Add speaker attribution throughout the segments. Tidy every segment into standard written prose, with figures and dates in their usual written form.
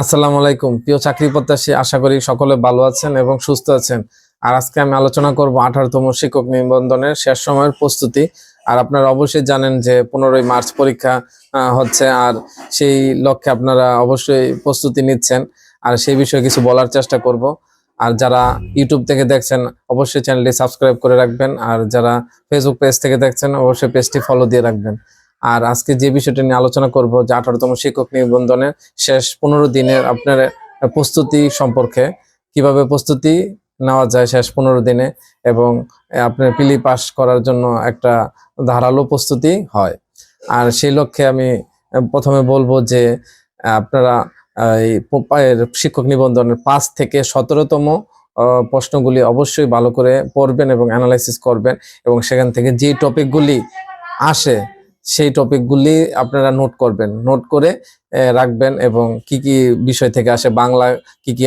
Speaker 1: আসসালামু আলাইকুম প্রিয় চাকরি প্রত্যাশী, আশা করি সকলে ভালো আছেন এবং সুস্থ আছেন। আর আজকে আমি আলোচনা করব 18তম শিক্ষক নিবন্ধনের শেষ সময়ের প্রস্তুতি। আর আপনারা অবশ্যই জানেন যে 15ই মার্চ পরীক্ষা হচ্ছে, আর সেই লক্ষ্যে আপনারা অবশ্যই প্রস্তুতি নিচ্ছেন। আর সেই বিষয়ে কিছু বলার চেষ্টা করব। আর যারা ইউটিউব থেকে দেখছেন অবশ্যই চ্যানেলটি সাবস্ক্রাইব করে রাখবেন, আর যারা ফেসবুক পেজ থেকে দেখছেন অবশ্যই পেজটি ফলো দিয়ে রাখবেন। আর আজকে যে বিষয়টা নিয়ে আলোচনা করব যে 18তম শিক্ষক নিবন্ধনের শেষ 15 দিনের আপনার প্রস্তুতি সম্পর্কে, কিভাবে প্রস্তুতি নেওয়া যায় শেষ 15 দিনে, এবং আপনার পিলি পাস করার জন্য একটা ধারালো প্রস্তুতি হয়। আর সেই লক্ষ্যে আমি প্রথমে বলবো যে আপনারা এই শিক্ষক নিবন্ধনের 5 থেকে 17তম প্রশ্নগুলি অবশ্যই ভালো করে পড়বেন এবং অ্যানালাইসিস করবেন, এবং সেখান থেকে যে টপিকগুলি আসে সেই টপিকগুলি আপনারা নোট করবেন, নোট করে রাখবেন। এবং কি কি বিষয় থেকে আসে, বাংলা কি কি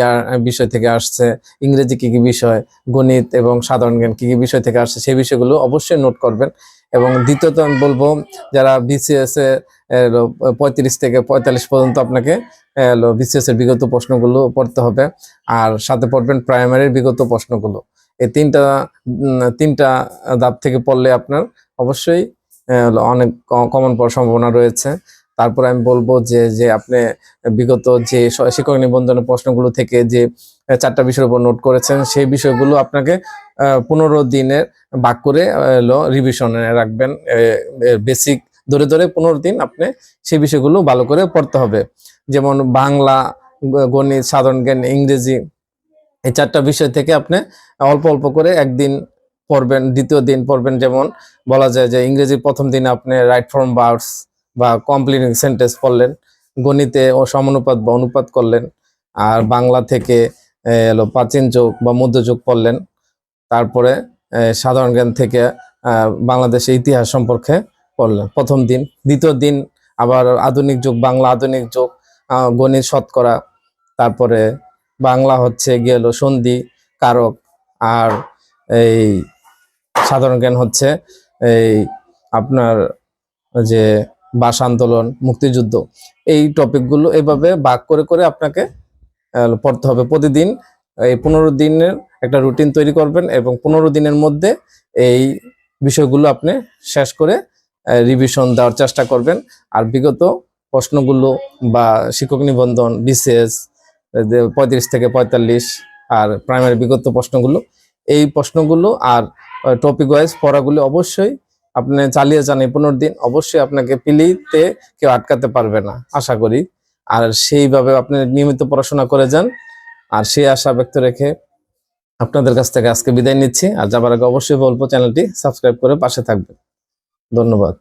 Speaker 1: বিষয় থেকে আসছে, ইংরেজি কি কি বিষয়, গণিত এবং সাধারণ জ্ঞান কি কি বিষয় থেকে আসছে, সেই বিষয়গুলো অবশ্যই নোট করবেন। এবং দ্বিতীয়ত আমি বলবো, যারা বিসিএস এ 35 থেকে 45 পর্যন্ত আপনাকে বিসিএস এর বিগত প্রশ্নগুলো পড়তে হবে, আর সাথে পড়বেন প্রাইমারির বিগত প্রশ্নগুলো। এই তিনটা ধাপ থেকে পড়লে আপনার অবশ্যই অনেক কমন পাওয়ার সম্ভাবনা রয়েছে। তারপর আমি বলবো যে যে আপনি বিগত যে শিক্ষক নিবন্ধনের প্রশ্নগুলো থেকে যে 4টা বিষয়ের উপর নোট করেছেন, সেই বিষয়গুলো আপনাকে 15 দিনের ভাগ করে রিভিশনে রাখবেন। বেসিক ধরে ধরে 15 দিন আপনি সেই বিষয়গুলো ভালো করে পড়তে হবে। যেমন বাংলা, গণিত, সাধারণ জ্ঞান, ইংরেজি, এই 4টা বিষয় থেকে আপনি অল্প অল্প করে একদিন পড়বেন, দ্বিতীয় দিন পড়বেন। যেমন বলা যায় যে ইংরেজির প্রথম দিনে আপনি রাইট ফর্ম ভার্বস বা কমপ্লিটিং সেন্টেন্স পড়লেন, গণিতে ও সমানুপাত বা অনুপাত করলেন, আর বাংলা থেকে প্রাচীন যুগ বা মধ্যযুগ পড়লেন। তারপরে সাধারণ জ্ঞান থেকে বাংলাদেশের ইতিহাস সম্পর্কে পড়লেন প্রথম দিন। দ্বিতীয় দিন আবার আধুনিক যুগ, বাংলা আধুনিক যুগ, গণিত শতকরা, তারপরে বাংলা হচ্ছে গেল সন্ধি কারক, আর এই সাধারণ জ্ঞান হচ্ছে এই আপনার যে ভাষা আন্দোলন, মুক্তিযুদ্ধ, এই টপিকগুলো এইভাবে ভাগ করে করে আপনাকে পড়তে হবে প্রতিদিন। এই 15 দিনের একটা রুটিন তৈরি করবেন, এবং 15 দিনের মধ্যে এই বিষয়গুলো আপনি শেষ করে রিভিশন দেওয়ার চেষ্টা করবেন। আর বিগত প্রশ্নগুলো বা শিক্ষক নিবন্ধন, বিসিএস 35 থেকে 45, আর প্রাইমারি বিগত প্রশ্নগুলো, এই প্রশ্নগুলো আর টপিক ওয়াইজ পড়াগুলো অবশ্যই আপনি চালিয়ে যান। এই 15 দিন অবশ্যই আপনাকে পিলিতে কেউ আটকাতে পারবে না আশা করি। আর সেইভাবে আপনি নিয়মিত পড়াশোনা করে যান। আর সেই আশা ব্যক্ত রেখে আপনাদের কাছ থেকে আজকে বিদায় নিচ্ছি। আর যাবার আগে অবশ্যই বলবো চ্যানেলটি সাবস্ক্রাইব করে পাশে থাকবেন। ধন্যবাদ।